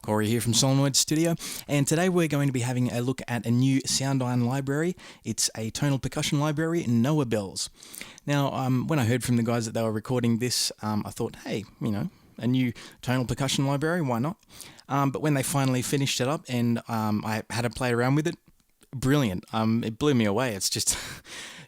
Corey here from Solenoid Studio, and today we're going to be having a look at a new Soundiron library. It's a tonal percussion library, Noah Bells. Now, when I heard from the guys that they were recording this, I thought, hey, a new tonal percussion library, why not? But when they finally finished it up and I had to play around with it, brilliant. It blew me away. It's just,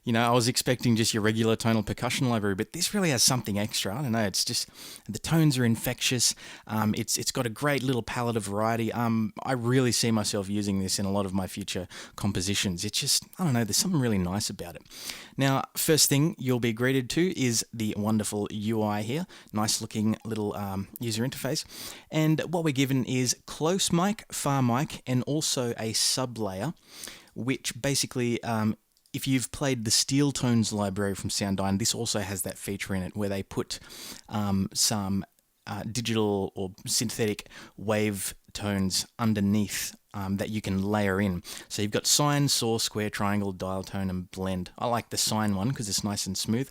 I was expecting just your regular tonal percussion library, but this really has something extra. I don't know. It's just, the tones are infectious. It's got a great little palette of variety. I really see myself using this in a lot of my future compositions. It's just, I don't know, there's something really nice about it. Now, first thing you'll be greeted to is the wonderful UI here. Nice looking little user interface. And what we're given is close mic, far mic, and also a sub layer, which basically, if you've played the Steel Tones library from Soundiron, this also has that feature in it where they put some digital or synthetic wave tones underneath that you can layer in. So you've got sine, saw, square, triangle, dial tone, and blend. I like the sine one because it's nice and smooth.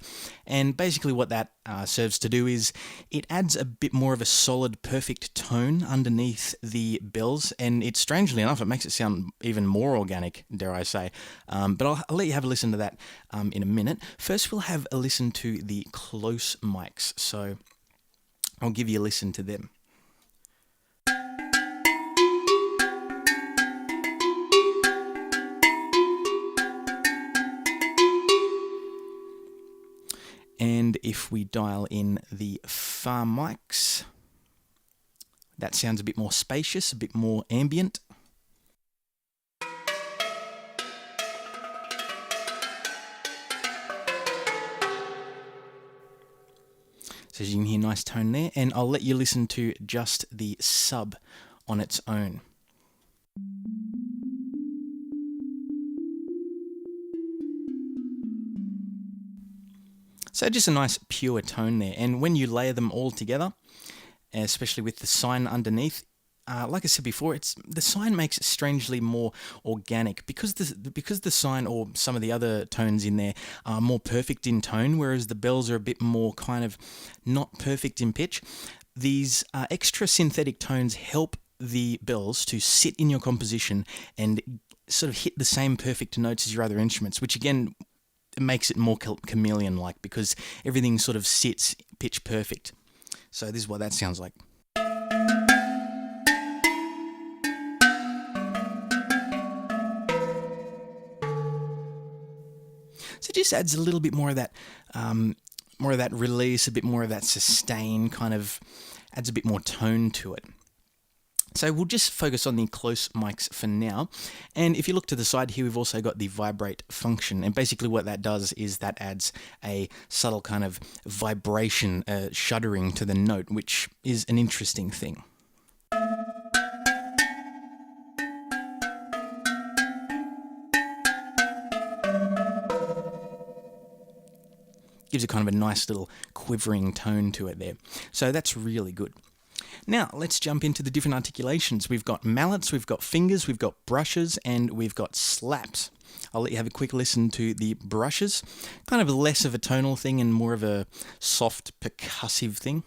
And basically what that serves to do is it adds a bit more of a solid, perfect tone underneath the bells. And it, strangely enough, it makes it sound even more organic, dare I say. But I'll let you have a listen to that in a minute. First, we'll have a listen to the close mics. So I'll give you a listen to them. And if we dial in the far mics, that sounds a bit more spacious, a bit more ambient. So as you can hear, nice tone there, and I'll let you listen to just the sub on its own. So just a nice pure tone there, and when you layer them all together, especially with the sine underneath, like I said before, the sine makes it strangely more organic because the sine or some of the other tones in there are more perfect in tone, whereas the bells are a bit more kind of not perfect in pitch. These extra synthetic tones help the bells to sit in your composition and sort of hit the same perfect notes as your other instruments, which again, it makes it more chameleon-like because everything sort of sits pitch perfect. So this is what that sounds like. So it just adds a little bit more of that release, a bit more of that sustain, kind of adds a bit more tone to it. So we'll just focus on the close mics for now. And if you look to the side here, we've also got the vibrate function. And basically what that does is that adds a subtle kind of vibration, shuddering to the note, which is an interesting thing. Gives it kind of a nice little quivering tone to it there. So that's really good. Now, let's jump into the different articulations. We've got mallets, we've got fingers, we've got brushes, and we've got slaps. I'll let you have a quick listen to the brushes. Kind of less of a tonal thing and more of a soft percussive thing.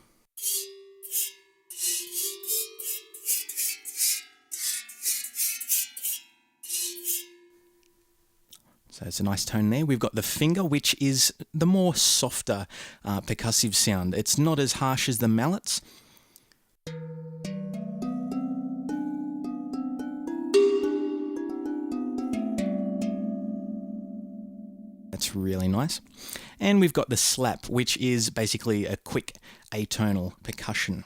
So it's a nice tone there. We've got the finger, which is the more softer percussive sound. It's not as harsh as the mallets. That's really nice. And we've got the slap, which is basically a quick atonal percussion.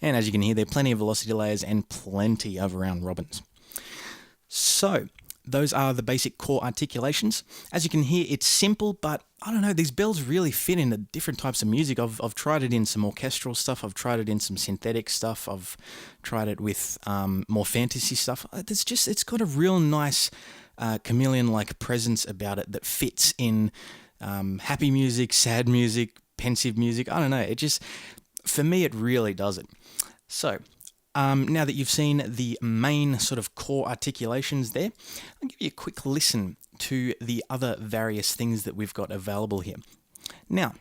And as you can hear, there are plenty of velocity layers and plenty of round robins. So those are the basic core articulations. As you can hear, it's simple, but I don't know, these bells really fit into different types of music. I've tried it in some orchestral stuff, I've tried it in some synthetic stuff, I've tried it with more fantasy stuff. It's got a real nice chameleon-like presence about it that fits in happy music, sad music, pensive music. I don't know, for me, it really does it. So now that you've seen the main sort of core articulations there, I'll give you a quick listen to the other various things that we've got available here. Now,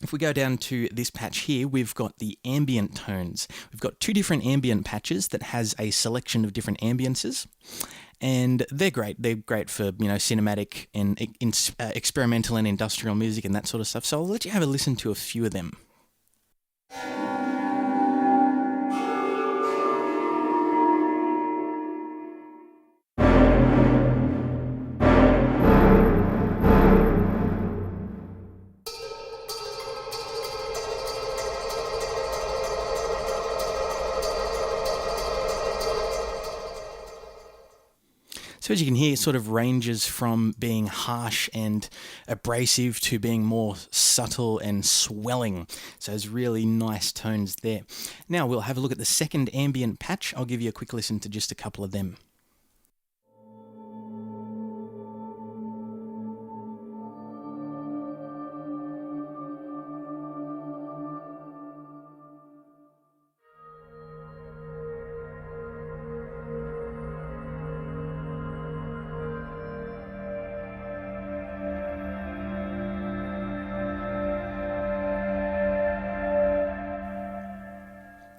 if we go down to this patch here, we've got the ambient tones. We've got two different ambient patches that has a selection of different ambiences, and they're great. They're great for, you know, cinematic and experimental and industrial music and that sort of stuff. So I'll let you have a listen to a few of them. So as you can hear, it sort of ranges from being harsh and abrasive to being more subtle and swelling. So there's really nice tones there. Now we'll have a look at the second ambient patch. I'll give you a quick listen to just a couple of them.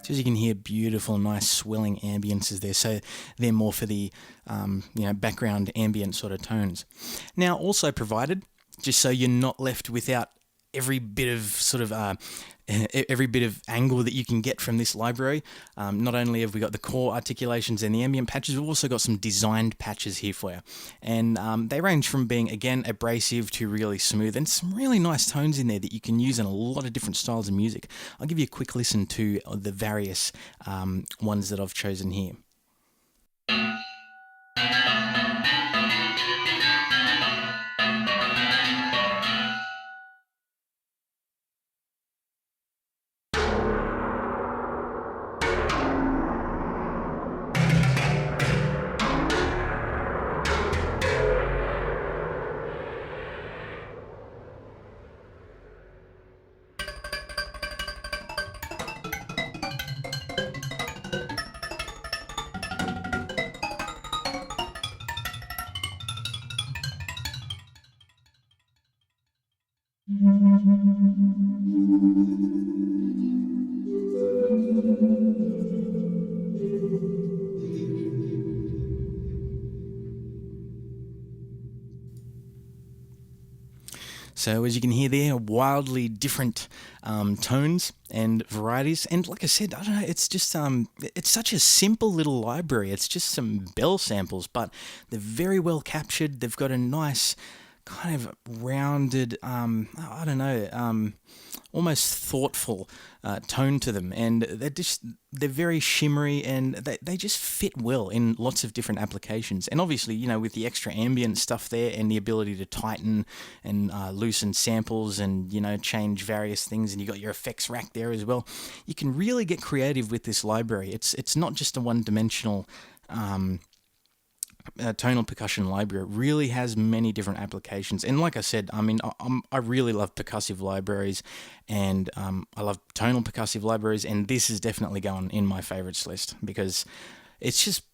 So as you can hear, beautiful, nice swelling ambiences there. So they're more for the background ambient sort of tones. Now, also provided, just so you're not left without every bit of angle that you can get from this library. Not only have we got the core articulations and the ambient patches, we've also got some designed patches here for you. And they range from being, again, abrasive to really smooth, and some really nice tones in there that you can use in a lot of different styles of music. I'll give you a quick listen to the various ones that I've chosen here. So as you can hear there, wildly different tones and varieties. And like I said, I don't know, it's just, it's such a simple little library. It's just some bell samples, but they're very well captured. They've got a nice kind of rounded, I don't know, almost thoughtful tone to them, and they're very shimmery, and they just fit well in lots of different applications. And obviously, you know, with the extra ambient stuff there and the ability to tighten and loosen samples and, you know, change various things, and you got your effects rack there as well, you can really get creative with this library. It's not just a one-dimensional tonal percussion library. It really has many different applications, and like I said, I mean, I really love percussive libraries, and I love tonal percussive libraries, and this is definitely going in my favorites list because it's just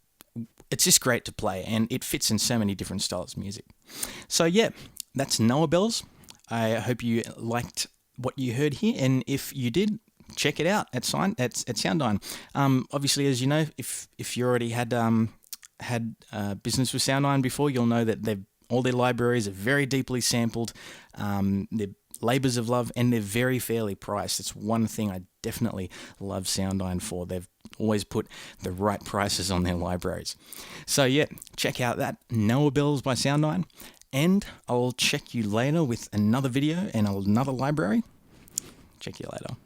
great to play, and it fits in so many different styles of music. So yeah, that's Noah Bells. I hope you liked what you heard here, and if you did, check it out at Soundiron. Obviously, as you know, if you already had business with Soundiron before, you'll know that all their libraries are very deeply sampled. They're labours of love, and they're very fairly priced. It's one thing I definitely love Soundiron for. They've always put the right prices on their libraries. So yeah, check out that Noah Bells by Soundiron, and I'll check you later with another video and another library. Check you later.